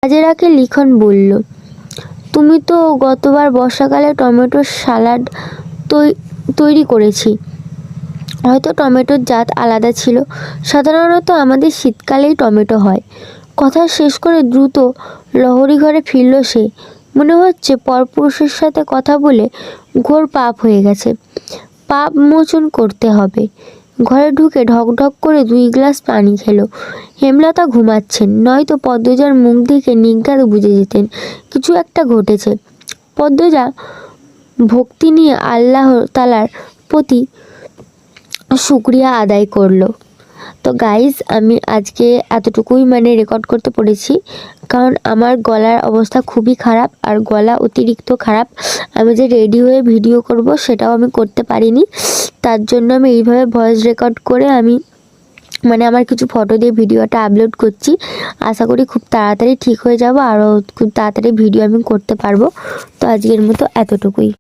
হাজেরাকে লিখন বলল, তুমি তো গতবার বর্ষাকালে টমেটোর সালাড তৈরি করেছি, হয়তো টমেটোর জাত আলাদা ছিল। সাধারণত আমাদের শীতকালেই টমেটো হয়। কথা শেষ করে দ্রুত লহরী ঘরে ফিরল সে। মনে হচ্ছে পরপুরুষের সাথে কথা বলে ঘোর পাপ হয়ে গেছে, পাপ মোচন করতে হবে। ঘরে ঢুকে ঢকঢক করে 2 গ্লাস পানি খেলো। হেমলতা ঘুমাচ্ছেন, নয়তো পদ্মজার মুখ দেখে নিজ্ঞাত বুঝে যেতেন কিছু একটা ঘটেছে। পদ্মজা ভক্তি নিয়ে আল্লাহ তালার প্রতি শুক্রিয়া আদায় করলো। তো গাইজ, আমি আজকে এতটুকুই রেকর্ড করতে পেরেছি, কারণ আমার গলার অবস্থা খুবই খারাপ, আর গলা অতিরিক্ত খারাপ। আমি যে রেডি হয়ে ভিডিও করব সেটাও আমি করতে পারিনি। তার জন্য আমি এইভাবে ভয়েস রেকর্ড করে আমি আমার কিছু ফটো দিয়ে ভিডিওটা আপলোড করছি। আশা করি খুব তাড়াতাড়ি ঠিক হয়ে যাব, আরও খুব তাড়াতাড়ি ভিডিও আমি করতে পারবো। তো আজকের মতো এতটুকুই।